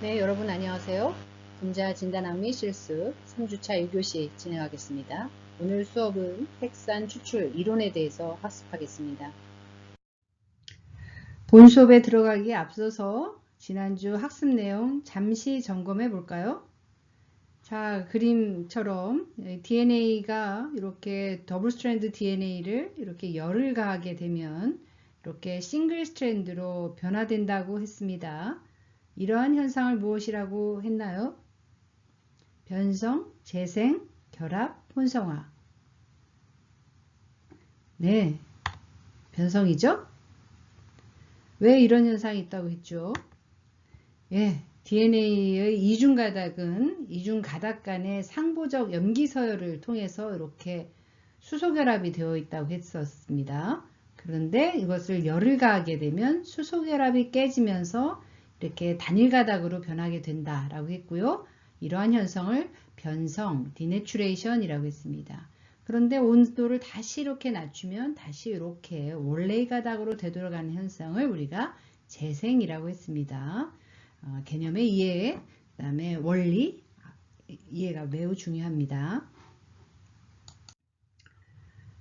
네, 여러분 안녕하세요. 분자 진단학 및 실습 3주차 1교시 진행하겠습니다. 오늘 수업은 핵산 추출 이론에 대해서 학습하겠습니다. 본 수업에 들어가기에 앞서서 지난주 학습 내용 잠시 점검해 볼까요? 자, 그림처럼 DNA가 이렇게 더블 스트랜드 DNA를 이렇게 열을 가하게 되면 이렇게 싱글 스트랜드로 변화된다고 했습니다. 이러한 현상을 무엇이라고 했나요? 변성, 재생, 결합, 혼성화. 네, 변성이죠? 왜 이런 현상이 있다고 했죠? 예, DNA의 이중가닥은 이중가닥 간의 상보적 염기서열을 통해서 이렇게 수소결합이 되어 있다고 했었습니다. 그런데 이것을 열을 가하게 되면 수소결합이 깨지면서 이렇게 단일가닥으로 변하게 된다라고 했고요. 이러한 현상을 변성, 디내추레이션이라고 했습니다. 그런데 온도를 다시 이렇게 낮추면 다시 이렇게 원래의 가닥으로 되돌아가는 현상을 우리가 재생이라고 했습니다. 개념의 이해, 그 다음에 원리, 이해가 매우 중요합니다.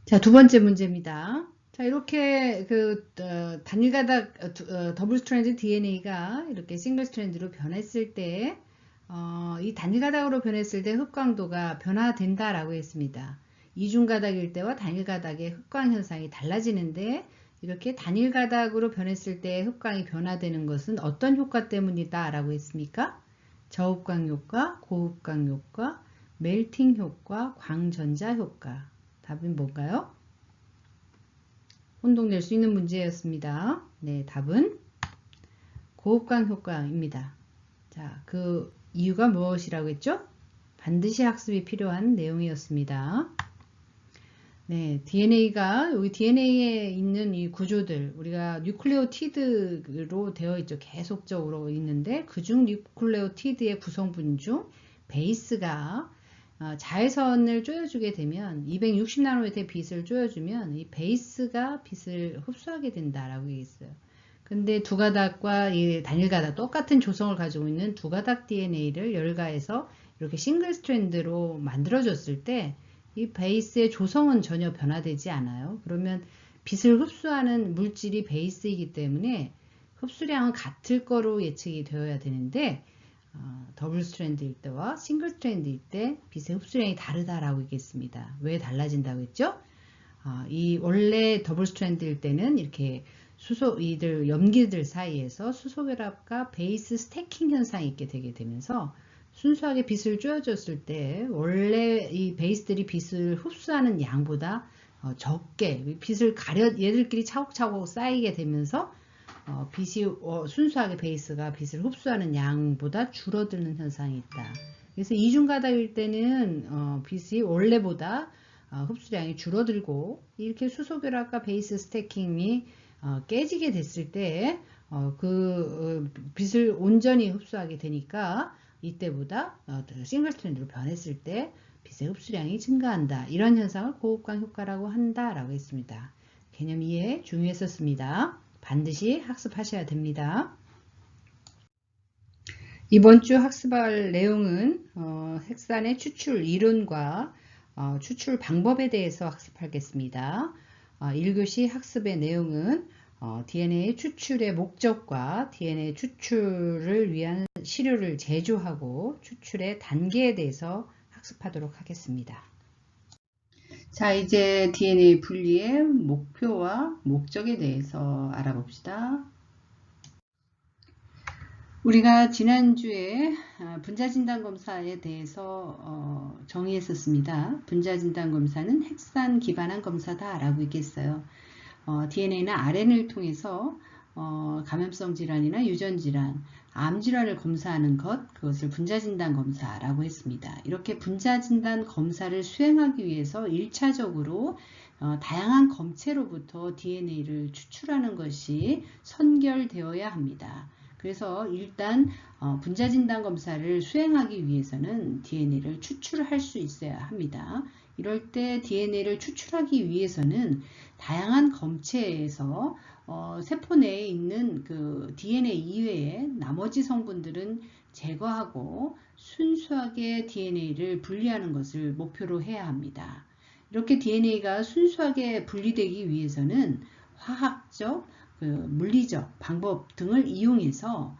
자, 두 번째 문제입니다. 자, 이렇게 단일가닥 더블 스트랜드 DNA가 이렇게 싱글 스트랜드로 변했을 때 이 단일가닥으로 변했을 때 흡광도가 변화된다라고 했습니다. 이중가닥일 때와 단일가닥의 흡광 현상이 달라지는데 이렇게 단일가닥으로 변했을 때 흡광이 변화되는 것은 어떤 효과 때문이다 라고 했습니까? 저흡광 효과, 고흡광 효과, 멜팅 효과, 광전자 효과. 답은 뭔가요? 혼동될 수 있는 문제였습니다. 네, 답은 고흡광 효과입니다. 자, 그 이유가 무엇이라고 했죠? 반드시 학습이 필요한 내용이었습니다. 네, DNA가 여기 DNA에 있는 이 구조들 우리가 뉴클레오티드로 되어 있죠. 계속적으로 있는데 그중 뉴클레오티드의 구성분 중 베이스가 자외선을 쪼여주게 되면 260나노미터의 빛을 쪼여주면 이 베이스가 빛을 흡수하게 된다라고 얘기했어요. 근데 두 가닥과 이 단일 가닥 똑같은 조성을 가지고 있는 두 가닥 DNA를 열가해서 이렇게 싱글 스트랜드로 만들어줬을 때 이 베이스의 조성은 전혀 변화되지 않아요. 그러면 빛을 흡수하는 물질이 베이스이기 때문에 흡수량은 같을 거로 예측이 되어야 되는데 더블 스트랜드일 때와 싱글 스트랜드일 때 빛의 흡수량이 다르다라고 얘기했습니다. 왜 달라진다고 했죠? 이 원래 더블 스트랜드일 때는 이렇게 이들 염기들 사이에서 수소결합과 베이스 스태킹 현상이 있게 되게 되면서 순수하게 빛을 쪼여줬을 때 원래 이 베이스들이 빛을 흡수하는 양보다 적게 빛을 얘들끼리 차곡차곡 쌓이게 되면서 빛이 순수하게 베이스가 빛을 흡수하는 양보다 줄어드는 현상이 있다. 그래서 이중가닥일 때는 빛이 원래보다 흡수량이 줄어들고 이렇게 수소결합과 베이스 스태킹이 깨지게 됐을 때 빛을 온전히 흡수하게 되니까 이때보다 싱글 스트랜드로 변했을 때 빛의 흡수량이 증가한다. 이런 현상을 고흡광 효과라고 한다라고 했습니다. 개념 이해 중요했었습니다. 반드시 학습하셔야 됩니다. 이번 주 학습할 내용은 핵산의 추출 이론과 추출 방법에 대해서 학습하겠습니다. 1교시 학습의 내용은 DNA 추출의 목적과 DNA 추출을 위한 시료를 제조하고 추출의 단계에 대해서 학습하도록 하겠습니다. 자, 이제 DNA 분리의 목표와 목적에 대해서 알아봅시다. 우리가 지난주에 분자진단검사에 대해서 정의했었습니다. 분자진단검사는 핵산 기반한 검사다 라고 얘기했어요. DNA나 RNA를 통해서 감염성 질환이나 유전 질환, 암 질환을 검사하는 그것을 분자진단 검사라고 했습니다. 이렇게 분자진단 검사를 수행하기 위해서 1차적으로 다양한 검체로부터 DNA를 추출하는 것이 선결되어야 합니다. 그래서 일단 분자진단 검사를 수행하기 위해서는 DNA를 추출할 수 있어야 합니다. 이럴 때 DNA를 추출하기 위해서는 다양한 검체에서 세포 내에 있는 그 DNA 이외에 나머지 성분들은 제거하고 순수하게 DNA를 분리하는 것을 목표로 해야 합니다. 이렇게 DNA가 순수하게 분리되기 위해서는 화학적, 물리적 방법 등을 이용해서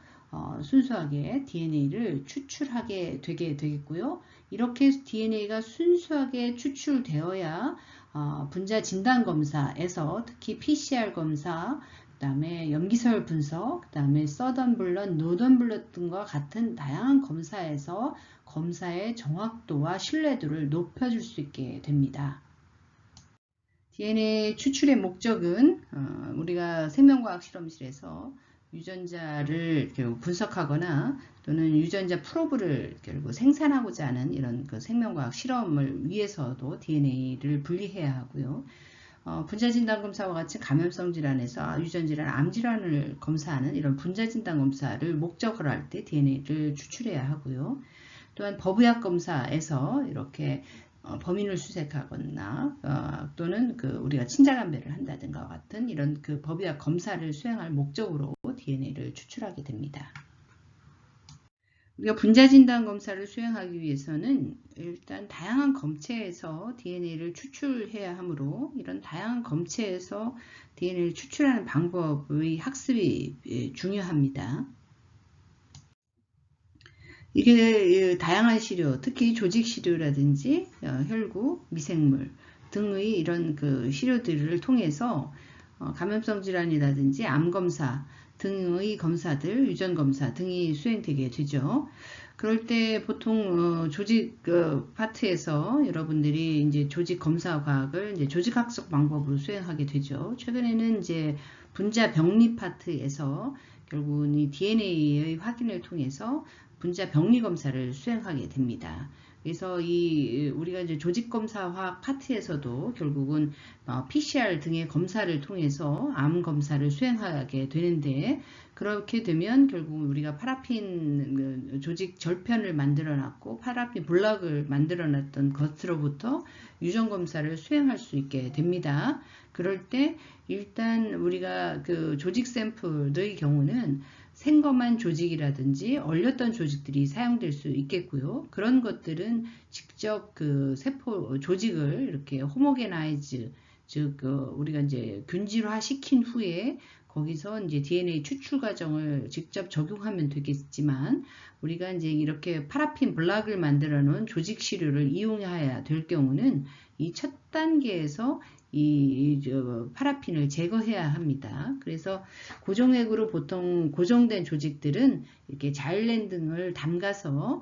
순수하게 DNA를 추출하게 되게 되겠고요. 이렇게 DNA가 순수하게 추출되어야 분자 진단 검사에서 특히 PCR 검사, 그 다음에 염기설 분석, 그 다음에 서던 블럿, 노던 블럿 등과 같은 다양한 검사에서 검사의 정확도와 신뢰도를 높여줄 수 있게 됩니다. DNA 추출의 목적은 우리가 생명과학 실험실에서 유전자를 분석하거나 또는 유전자 프로브를 결국 생산하고자 하는 이런 그 생명과학 실험을 위해서도 DNA를 분리해야 하고요. 분자진단검사와 같이 감염성 질환에서 유전질환, 암질환을 검사하는 이런 분자진단검사를 목적으로 할 때 DNA를 추출해야 하고요. 또한 법의학 검사에서 이렇게 범인을 수색하거나 또는 우리가 친자감배를 한다든가 같은 이런 그 법의학 검사를 수행할 목적으로 DNA를 추출하게 됩니다. 우리가 분자진단 검사를 수행하기 위해서는 일단 다양한 검체에서 DNA를 추출해야 하므로 이런 다양한 검체에서 DNA를 추출하는 방법의 학습이 중요합니다. 이게 다양한 시료, 특히 조직 시료라든지 혈구, 미생물 등의 이런 그 시료들을 통해서 감염성 질환이라든지 암 검사 등의 검사들, 유전 검사 등이 수행되게 되죠. 그럴 때 보통 조직 파트에서 여러분들이 이제 조직 검사 과학을 이제 조직학적 방법으로 수행하게 되죠. 최근에는 이제 분자 병리 파트에서 결국은 이 DNA의 확인을 통해서 분자 병리 검사를 수행하게 됩니다. 그래서 우리가 이제 조직 검사 화학 파트에서도 결국은 PCR 등의 검사를 통해서 암 검사를 수행하게 되는데, 그렇게 되면 결국 우리가 파라핀 조직 절편을 만들어 놨고 파라핀 블럭을 만들어 놨던 것으로부터 유전 검사를 수행할 수 있게 됩니다. 그럴 때 일단 우리가 그 조직 샘플의 경우는 생검한 조직이라든지 얼렸던 조직들이 사용될 수 있겠고요. 그런 것들은 직접 그 세포 조직을 이렇게 호모게나이즈, 즉 우리가 이제 균질화 시킨 후에 거기서 이제 DNA 추출 과정을 직접 적용하면 되겠지만, 우리가 이제 이렇게 파라핀 블락을 만들어 놓은 조직 시료를 이용해야 될 경우는 이 첫 단계에서 파라핀을 제거해야 합니다. 그래서 고정액으로 보통 고정된 조직들은 이렇게 자일렌 등을 담가서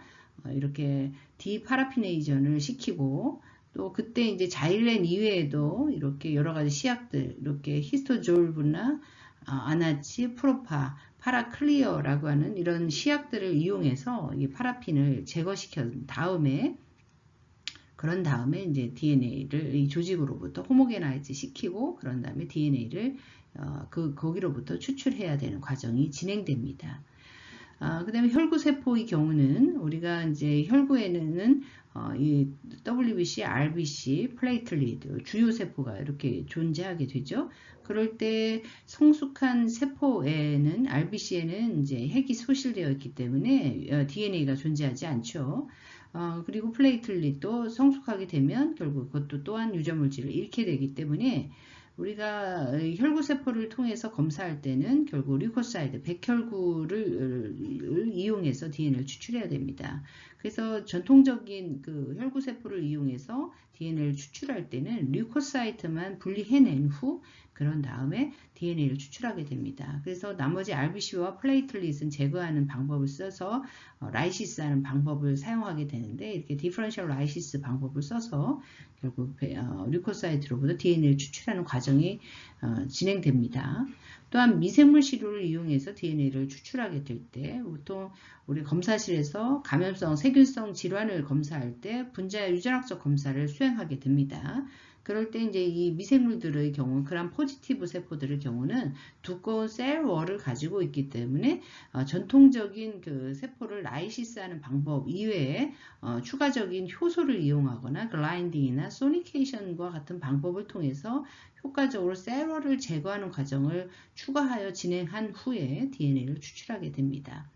이렇게 디파라피네이전을 시키고, 또 그때 이제 자일렌 이외에도 이렇게 여러 가지 시약들, 이렇게 히스토졸브나 아나치, 프로파, 파라클리어라고 하는 이런 시약들을 이용해서 이 파라핀을 제거시킨 다음에, 그런 다음에 이제 DNA를 이 조직으로부터 호모게나이즈 시키고, 그런 다음에 DNA를 거기로부터 추출해야 되는 과정이 진행됩니다. 그 다음에 혈구세포의 경우는 우리가 이제 혈구에는 이 WBC, RBC, 플레이틀릿, 주요세포가 이렇게 존재하게 되죠. 그럴 때 성숙한 세포에는, RBC에는 이제 핵이 소실되어 있기 때문에 DNA가 존재하지 않죠. 그리고 플레이틀릿도 성숙하게 되면 결국 그것도 또한 유전물질을 잃게 되기 때문에 우리가 혈구세포를 통해서 검사할 때는 결국 류코사이드, 백혈구를 이용해서 DNA를 추출해야 됩니다. 그래서 전통적인 그 혈구세포를 이용해서 DNA를 추출할 때는 류코사이트만 분리해낸 후 그런 다음에 DNA를 추출하게 됩니다. 그래서 나머지 RBC와 플레이틀릿은 제거하는 방법을 써서 라이시스하는 방법을 사용하게 되는데, 이렇게 디퍼런셜 라이시스 방법을 써서 결국 류코사이트로부터 DNA를 추출하는 과정이 진행됩니다. 또한 미생물 시료를 이용해서 DNA를 추출하게 될 때, 보통 우리 검사실에서 감염성, 세균성 질환을 검사할 때 분자 유전학적 검사를 수행하게 됩니다. 그럴 때 이제 이 미생물들의 경우, 그람 포지티브 세포들의 경우는 두꺼운 셀월을 가지고 있기 때문에 전통적인 그 세포를 라이시스하는 방법 이외에 추가적인 효소를 이용하거나 글라인딩이나 소니케이션과 같은 방법을 통해서 효과적으로 셀월을 제거하는 과정을 추가하여 진행한 후에 DNA를 추출하게 됩니다.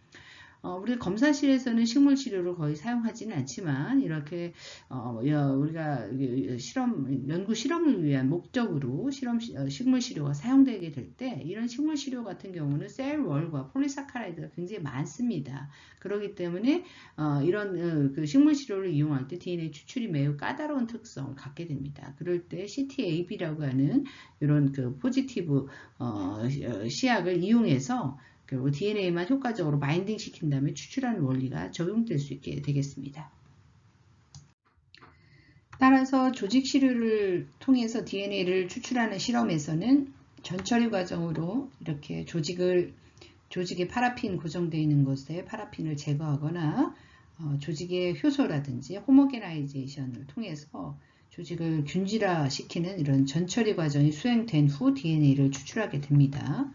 우리 검사실에서는 식물 치료를 거의 사용하지는 않지만 이렇게 우리가 연구 실험을 위한 목적으로 식물 치료가 사용되게 될 때 이런 식물 치료 같은 경우는 셀월과 폴리사카라이드가 굉장히 많습니다. 그렇기 때문에 이런 그 식물 치료를 이용할 때 DNA 추출이 매우 까다로운 특성을 갖게 됩니다. 그럴 때 CTAB라고 하는 이런 그 포지티브 시약을 이용해서 그리고 DNA만 효과적으로 바인딩 시킨 다음에 추출하는 원리가 적용될 수 있게 되겠습니다. 따라서 조직 치료를 통해서 DNA를 추출하는 실험에서는 전처리 과정으로 이렇게 조직에 파라핀 고정되어 있는 곳에 파라핀을 제거하거나 조직의 효소라든지 호모게나이제이션을 통해서 조직을 균질화시키는 이런 전처리 과정이 수행된 후 DNA를 추출하게 됩니다.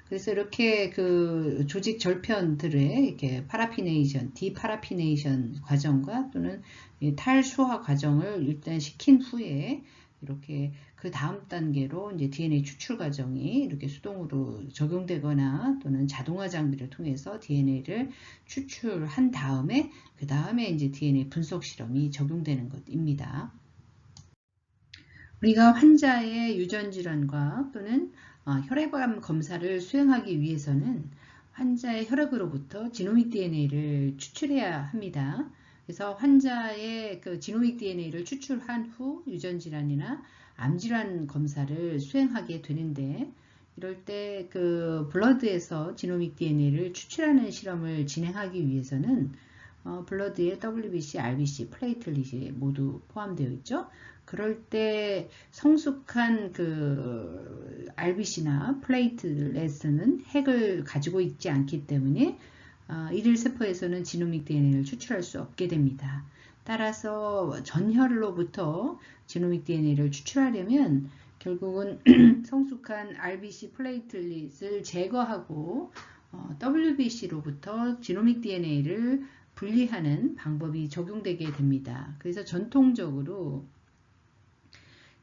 그래서 이렇게 그 조직 절편들의 이렇게 파라피네이션, 디파라피네이션 과정과 또는 탈수화 과정을 일단 시킨 후에 이렇게 그 다음 단계로 이제 DNA 추출 과정이 이렇게 수동으로 적용되거나 또는 자동화 장비를 통해서 DNA를 추출한 다음에 그 다음에 이제 DNA 분석 실험이 적용되는 것입니다. 우리가 환자의 유전 질환과 또는 혈액암 검사를 수행하기 위해서는 환자의 혈액으로부터 지노믹 DNA를 추출해야 합니다. 그래서 환자의 그 지노믹 DNA를 추출한 후 유전 질환이나 암 질환 검사를 수행하게 되는데 이럴 때 그 블러드에서 지노믹 DNA를 추출하는 실험을 진행하기 위해서는 블러드에 WBC, RBC, 플레이틀릿이 모두 포함되어 있죠. 그럴 때 성숙한 그 RBC나 플레이틀렛은 핵을 가지고 있지 않기 때문에 일일 세포에서는 지노믹 DNA를 추출할 수 없게 됩니다. 따라서 전혈로부터 지노믹 DNA를 추출하려면 결국은 성숙한 RBC 플레이틀릿을 제거하고 WBC로부터 지노믹 DNA를 분리하는 방법이 적용되게 됩니다. 그래서 전통적으로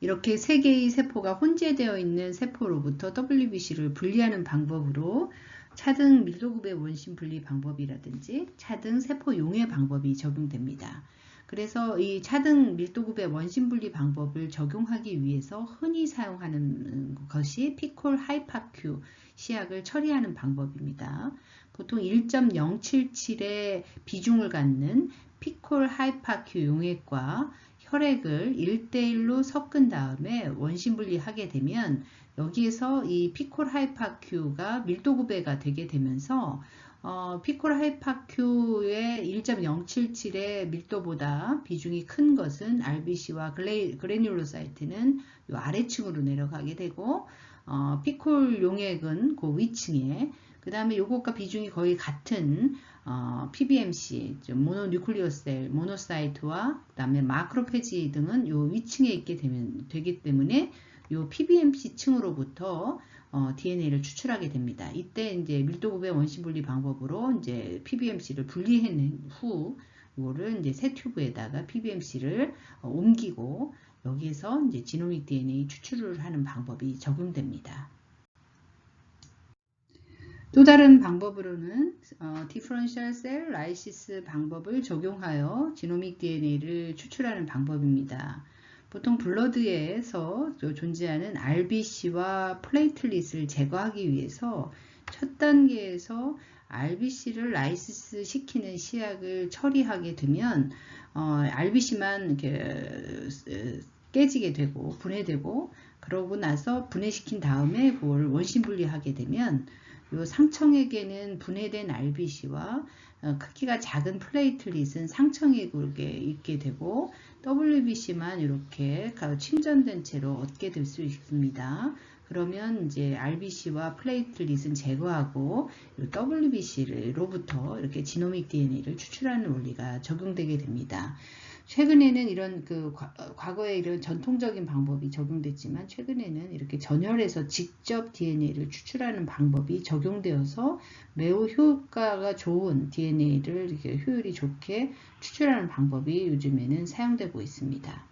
이렇게 세 개의 세포가 혼재되어 있는 세포로부터 WBC를 분리하는 방법으로 차등 밀도급의 원심 분리 방법이라든지 차등 세포 용해 방법이 적용됩니다. 그래서 이 차등 밀도급의 원심 분리 방법을 적용하기 위해서 흔히 사용하는 것이 피콜 하이파큐 시약을 처리하는 방법입니다. 보통 1.077의 비중을 갖는 피콜 하이파큐 용액과 혈액을 1:1로 섞은 다음에 원심 분리하게 되면 여기에서 이 피콜 하이파큐가 밀도급배가 되게 되면서 피콜 하이파큐의 1.077의 밀도보다 비중이 큰 것은 RBC와 그래뉴로사이트는 이 아래층으로 내려가게 되고 피콜 용액은 그 위층에 그 다음에 요것과 비중이 거의 같은 PBMC, 모노뉴클리오셀, 모노사이트와 그 다음에 마크로페지 등은 요 위층에 있게 되기 때문에 요 PBMC 층으로부터 DNA를 추출하게 됩니다. 이때 이제 밀도급의 원심 분리 방법으로 이제 PBMC를 분리해낸 후 이거를 이제 새 튜브에다가 PBMC를 옮기고 여기에서 이제 지노믹 DNA 추출을 하는 방법이 적용됩니다. 또 다른 방법으로는 디퍼런셜 셀 라이시스 방법을 적용하여 지노믹 DNA를 추출하는 방법입니다. 보통 블러드에서 존재하는 RBC와 플레이틀릿을 제거하기 위해서 첫 단계에서 RBC를 라이시스 시키는 시약을 처리하게 되면 RBC만 이렇게 깨지게 되고 분해되고 그러고 나서 분해시킨 다음에 그걸 원심 분리하게 되면 요 상청액에는 분해된 RBC와 크기가 작은 플레이틀릿은 상청액에 있게 되고 WBC만 이렇게 침전된 채로 얻게 될 수 있습니다. 그러면 이제 RBC와 플레이틀릿은 제거하고 WBC로부터 이렇게 지노믹 DNA를 추출하는 원리가 적용되게 됩니다. 최근에는 이런 과거에 이런 전통적인 방법이 적용됐지만 최근에는 이렇게 전혈에서 직접 DNA를 추출하는 방법이 적용되어서 매우 효과가 좋은 DNA를 이렇게 효율이 좋게 추출하는 방법이 요즘에는 사용되고 있습니다.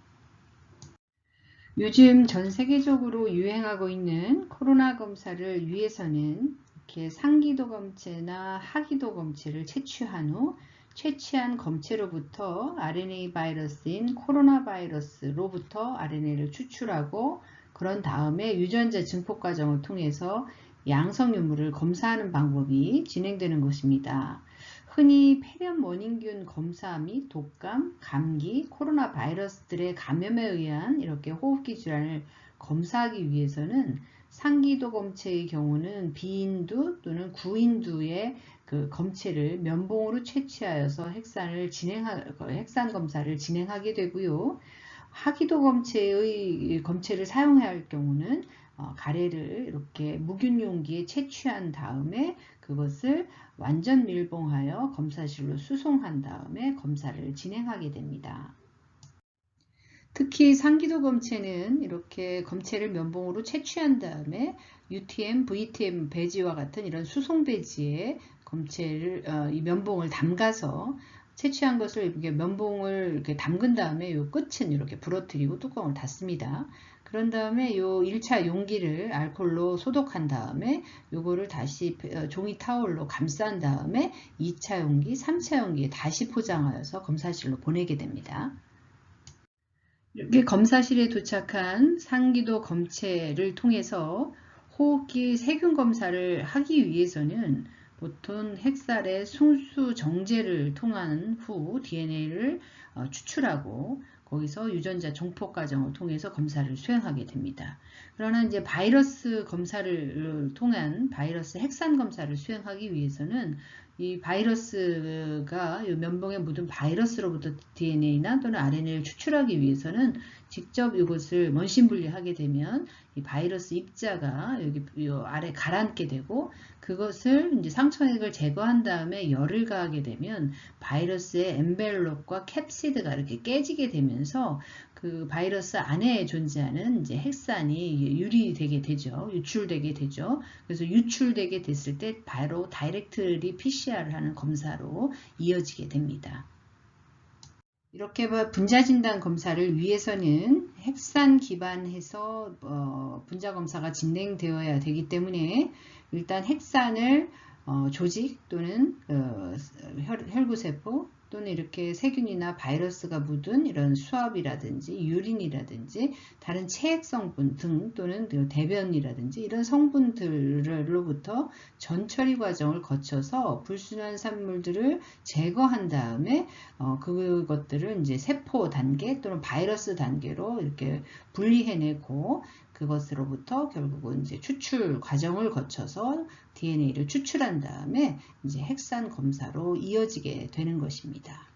요즘 전 세계적으로 유행하고 있는 코로나 검사를 위해서는 이렇게 상기도 검체나 하기도 검체를 채취한 후 채취한 검체로부터 RNA 바이러스인 코로나 바이러스로부터 RNA를 추출하고 그런 다음에 유전자 증폭 과정을 통해서 양성 유무를 검사하는 방법이 진행되는 것입니다. 흔히 폐렴 원인균 검사 및 독감, 감기, 코로나 바이러스들의 감염에 의한 이렇게 호흡기 질환을 검사하기 위해서는 상기도 검체의 경우는 비인두 또는 구인두의 검체를 면봉으로 채취하여서 핵산 검사를 진행하게 되고요. 하기도 검체를 사용해야 할 경우는 가래를 이렇게 묵윤 용기에 채취한 다음에 그것을 완전 밀봉하여 검사실로 수송한 다음에 검사를 진행하게 됩니다. 특히 상기도 검체는 이렇게 검체를 면봉으로 채취한 다음에 UTM, VTM 배지와 같은 이런 수송 배지에 이 면봉을 담가서 채취한 것을 이렇게 면봉을 이렇게 담근 다음에 이 끝은 이렇게 부러뜨리고 뚜껑을 닫습니다. 그런 다음에 요 1차 용기를 알코올로 소독한 다음에 요거를 다시 종이 타올로 감싼 다음에 2차 용기, 3차 용기에 다시 포장하여서 검사실로 보내게 됩니다. 이렇게 검사실에 도착한 상기도 검체를 통해서 호흡기 세균 검사를 하기 위해서는 보통 핵살의 순수 정제를 통한 후 DNA를 추출하고 거기서 유전자 종폭 과정을 통해서 검사를 수행하게 됩니다. 그러나 이제 바이러스 검사를 통한 바이러스 핵산 검사를 수행하기 위해서는 이 바이러스가 이 면봉에 묻은 바이러스로부터 DNA나 또는 RNA를 추출하기 위해서는 직접 이것을 원심 분리하게 되면 이 바이러스 입자가 여기 아래 가라앉게 되고 그것을 이제 상처액을 제거한 다음에 열을 가하게 되면 바이러스의 엔벨롭과 캡시드가 이렇게 깨지게 되면서 그 바이러스 안에 존재하는 이제 핵산이 유리되게 되죠. 유출되게 되죠. 그래서 유출되게 됐을 때 바로 다이렉트리 PCR을 하는 검사로 이어지게 됩니다. 이렇게 분자진단 검사를 위해서는 핵산 기반해서 분자 검사가 진행되어야 되기 때문에 일단 핵산을 조직 또는 혈구세포 또는 이렇게 세균이나 바이러스가 묻은 이런 수압이라든지 유린이라든지 다른 체액 성분 등 또는 대변이라든지 이런 성분들로부터 전처리 과정을 거쳐서 불순한 산물들을 제거한 다음에 그것들을 이제 세포 단계 또는 바이러스 단계로 이렇게 분리해내고 그것으로부터 결국은 이제 추출 과정을 거쳐서 DNA를 추출한 다음에 이제 핵산 검사로 이어지게 되는 것입니다.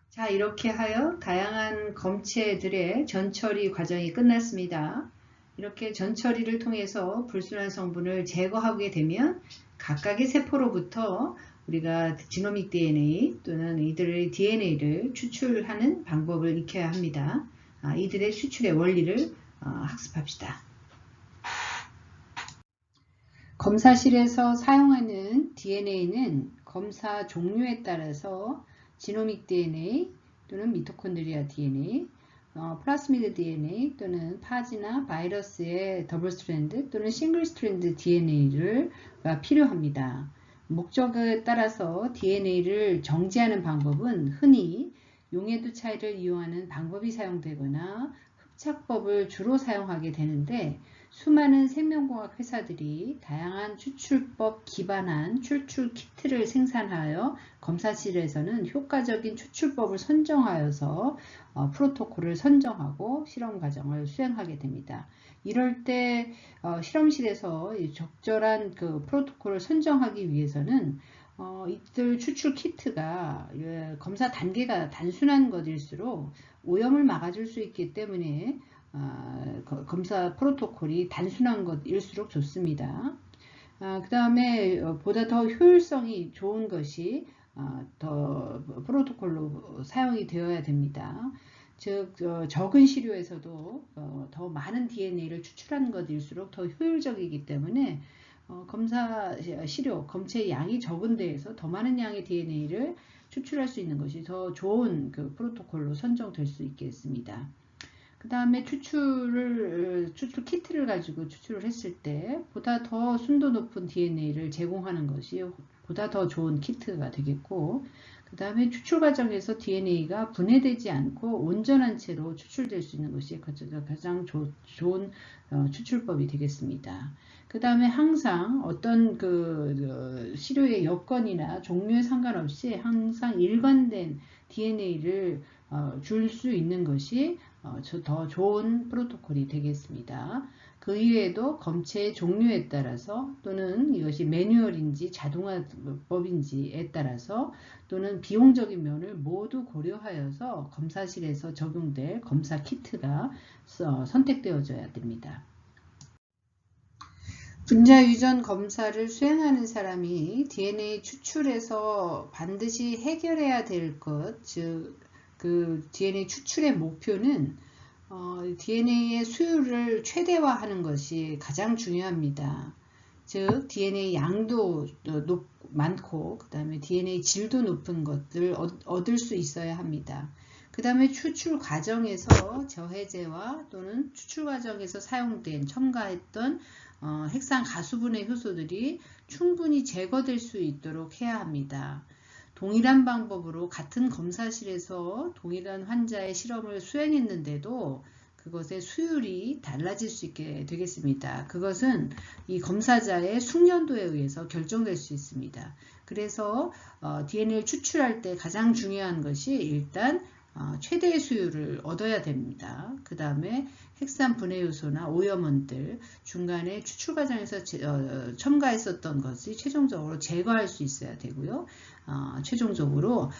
자, 이렇게 하여 다양한 검체들의 전처리 과정이 끝났습니다. 이렇게 전처리를 통해서 불순한 성분을 제거하게 되면 각각의 세포로부터 우리가 지노믹 DNA 또는 이들의 DNA를 추출하는 방법을 익혀야 합니다. 이들의 추출의 원리를 학습합시다. 검사실에서 사용하는 DNA는 검사 종류에 따라서 지노믹 DNA 또는 미토콘드리아 DNA, 플라스미드 DNA 또는 파지나 바이러스의 더블 스트랜드 또는 싱글 스트랜드 DNA가 필요합니다. 목적에 따라서 DNA를 정제하는 방법은 흔히 용해도 차이를 이용하는 방법이 사용되거나 흡착법을 주로 사용하게 되는데 수많은 생명공학 회사들이 다양한 추출법 기반한 추출 키트를 생산하여 검사실에서는 효과적인 추출법을 선정하여서 프로토콜을 선정하고 실험 과정을 수행하게 됩니다. 이럴 때 실험실에서 적절한 그 프로토콜을 선정하기 위해서는 이들 추출 키트가 검사 단계가 단순한 것일수록 오염을 막아줄 수 있기 때문에 검사 프로토콜이 단순한 것일수록 좋습니다. 그 다음에 보다 더 효율성이 좋은 것이 더 프로토콜로 사용이 되어야 됩니다. 즉 적은 시료에서도 더 많은 DNA를 추출하는 것일수록 더 효율적이기 때문에 검사 시료, 검체의 양이 적은 데에서 더 많은 양의 DNA를 추출할 수 있는 것이 더 좋은 그 프로토콜로 선정될 수 있겠습니다. 그 다음에 추출 키트를 가지고 추출을 했을 때 보다 더 순도 높은 DNA를 제공하는 것이 보다 더 좋은 키트가 되겠고, 그 다음에 추출 과정에서 DNA가 분해되지 않고 온전한 채로 추출될 수 있는 것이 가장 좋은 추출법이 되겠습니다. 그 다음에 항상 어떤 시료의 여건이나 종류에 상관없이 항상 일관된 DNA를 줄 수 있는 것이 더 좋은 프로토콜이 되겠습니다. 그 이외에도 검체의 종류에 따라서 또는 이것이 매뉴얼인지 자동화법인지에 따라서 또는 비용적인 면을 모두 고려하여서 검사실에서 적용될 검사 키트가 선택되어져야 됩니다. 분자 유전 검사를 수행하는 사람이 DNA 추출에서 반드시 해결해야 될 것, 즉 그 DNA 추출의 목표는 DNA의 수율을 최대화하는 것이 가장 중요합니다. 즉 DNA 양도 많고 그 다음에 DNA 질도 높은 것을 얻을 수 있어야 합니다. 그 다음에 추출 과정에서 저해제와 또는 추출 과정에서 사용된 첨가했던 핵산 가수분해 효소들이 충분히 제거될 수 있도록 해야 합니다. 동일한 방법으로 같은 검사실에서 동일한 환자의 실험을 수행했는데도 그것의 수율이 달라질 수 있게 되겠습니다. 그것은 이 검사자의 숙련도에 의해서 결정될 수 있습니다. 그래서 DNA를 추출할 때 가장 중요한 것이 일단 최대의 수율을 얻어야 됩니다. 그 다음에 핵산 분해 요소나 오염원들 중간에 추출 과정에서 첨가했었던 것이 최종적으로 제거할 수 있어야 되고요. 최종적으로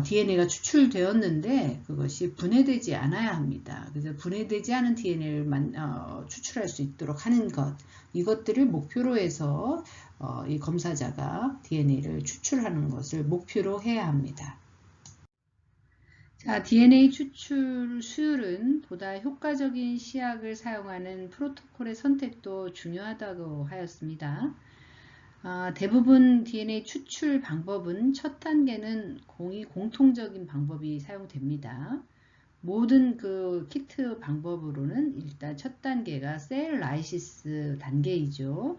DNA가 추출되었는데 그것이 분해되지 않아야 합니다. 그래서 분해되지 않은 DNA를 추출할 수 있도록 하는 것, 이것들을 목표로 해서 이 검사자가 DNA를 추출하는 것을 목표로 해야 합니다. 자, DNA 추출 수율은 보다 효과적인 시약을 사용하는 프로토콜의 선택도 중요하다고 하였습니다. 대부분 DNA 추출 방법은 첫 단계는 공통적인 방법이 사용됩니다. 모든 그 키트 방법으로는 일단 첫 단계가 셀 라이시스 단계이죠.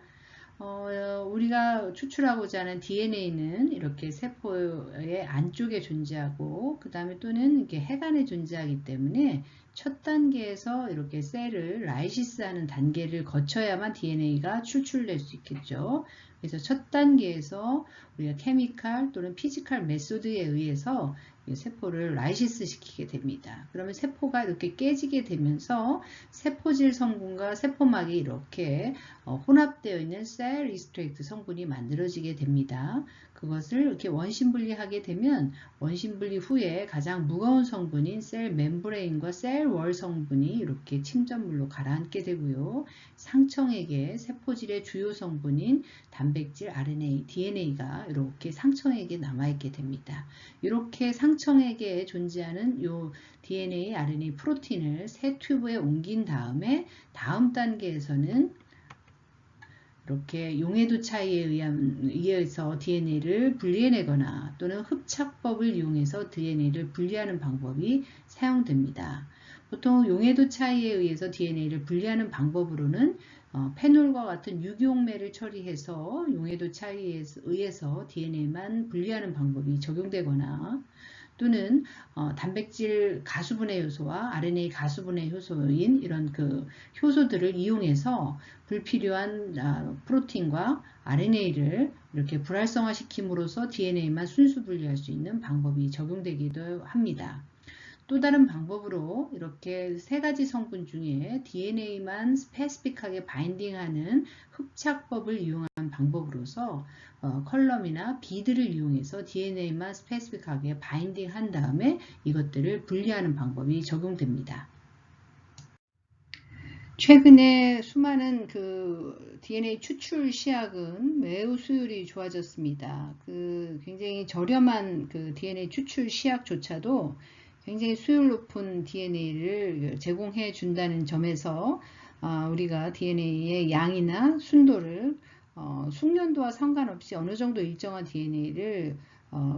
우리가 추출하고자 하는 DNA는 이렇게 세포의 안쪽에 존재하고 그 다음에 또는 이렇게 해관에 존재하기 때문에 첫 단계에서 이렇게 셀을 라이시스하는 단계를 거쳐야만 DNA가 추출될 수 있겠죠. 그래서 첫 단계에서 우리가 케미칼 또는 피지컬 메소드에 의해서 세포를 라이시스 시키게 됩니다. 그러면 세포가 이렇게 깨지게 되면서 세포질 성분과 세포막이 이렇게 혼합되어 있는 셀 익스트랙트 성분이 만들어지게 됩니다. 그것을 이렇게 원심 분리하게 되면 원심 분리 후에 가장 무거운 성분인 셀 멤브레인과 셀 월 성분이 이렇게 침전물로 가라앉게 되고요. 상청액에 세포질의 주요 성분인 단백질, RNA, DNA가 이렇게 상청액에 남아있게 됩니다. 이렇게 상청액에 존재하는 요 DNA, RNA, 프로틴을 새 튜브에 옮긴 다음에 다음 단계에서는 이렇게 용해도 차이에 의해서 DNA를 분리해내거나 또는 흡착법을 이용해서 DNA를 분리하는 방법이 사용됩니다. 보통 용해도 차이에 의해서 DNA를 분리하는 방법으로는 페놀과 같은 유기용매를 처리해서 용해도 차이에 의해서 DNA만 분리하는 방법이 적용되거나 또는 단백질 가수분해 효소와 RNA 가수분해 효소인 이런 그 효소들을 이용해서 불필요한 프로틴과 RNA를 이렇게 불활성화시킴으로써 DNA만 순수 분리할 수 있는 방법이 적용되기도 합니다. 또 다른 방법으로 이렇게 세 가지 성분 중에 DNA만 스페시픽하게 바인딩하는 흡착법을 이용한 방법으로서 컬럼이나 비드를 이용해서 DNA만 스페시픽하게 바인딩한 다음에 이것들을 분리하는 방법이 적용됩니다. 최근에 수많은 그 DNA 추출 시약은 매우 수율이 좋아졌습니다. 그 굉장히 저렴한 그 DNA 추출 시약조차도 굉장히 수율 높은 DNA를 제공해 준다는 점에서 우리가 DNA의 양이나 순도를 숙련도와 상관없이 어느 정도 일정한 DNA를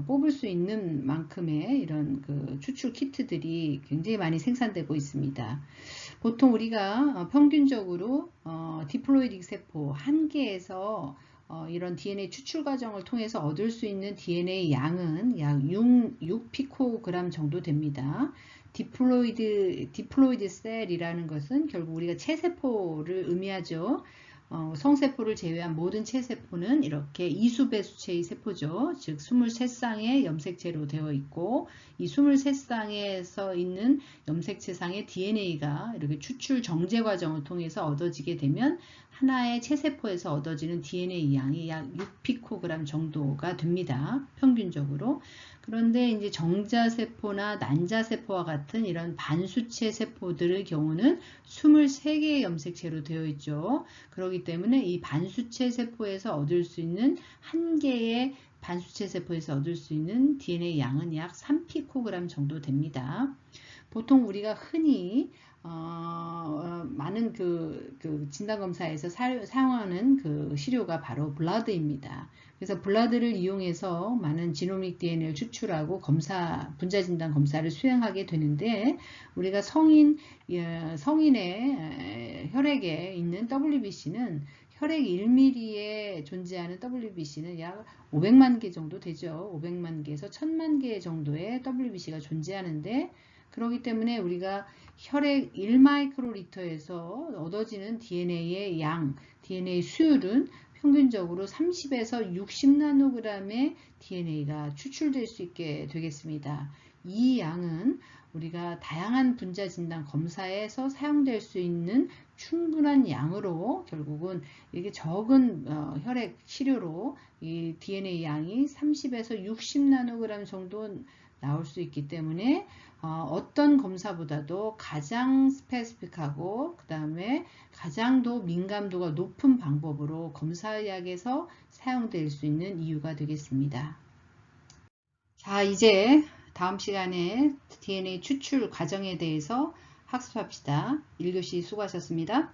뽑을 수 있는 만큼의 이런 그 추출 키트들이 굉장히 많이 생산되고 있습니다. 보통 우리가 평균적으로 디플로이딩 세포 한 개에서 이런 DNA 추출 과정을 통해서 얻을 수 있는 DNA 양은 약 6 피코그램 정도 됩니다. 디플로이드 셀이라는 것은 결국 우리가 체세포를 의미하죠. 성세포를 제외한 모든 체세포는 이렇게 이수배 수체의 세포죠. 즉 23쌍의 염색체로 되어 있고 이 23쌍에서 있는 염색체상의 DNA가 이렇게 추출 정제 과정을 통해서 얻어지게 되면 하나의 체세포에서 얻어지는 DNA 양이 약 6피코그램 정도가 됩니다. 평균적으로. 그런데 이제 정자세포나 난자세포와 같은 이런 반수체 세포들의 경우는 23개의 염색체로 되어 있죠. 그렇기 때문에 이 반수체 세포에서 얻을 수 있는 한 개의 반수체 세포에서 얻을 수 있는 DNA 양은 약 3피코그램 정도 됩니다. 보통 우리가 흔히 많은 그 진단검사에서 사용하는 그 시료가 바로 블라드입니다. 그래서 블라드를 이용해서 많은 지노믹 DNA를 추출하고 분자진단 검사를 수행하게 되는데 우리가 성인의 혈액에 있는 WBC는 혈액 1mm에 존재하는 WBC는 약 500만 개 정도 되죠. 500만 개에서 1000만 개 정도의 WBC가 존재하는데 그렇기 때문에 우리가 혈액 1마이크로리터에서 얻어지는 DNA의 양, DNA 수율은 평균적으로 30에서 60나노그램의 DNA가 추출될 수 있게 되겠습니다. 이 양은 우리가 다양한 분자 진단 검사에서 사용될 수 있는 충분한 양으로 결국은 이게 적은 혈액 시료로 이 DNA 양이 30에서 60나노그램 정도 나올 수 있기 때문에 어떤 검사보다도 가장 스페시픽하고 그 다음에 가장 더 민감도가 높은 방법으로 검사약에서 사용될 수 있는 이유가 되겠습니다. 자, 이제 다음 시간에 DNA 추출 과정에 대해서 학습합시다. 1교시 수고하셨습니다.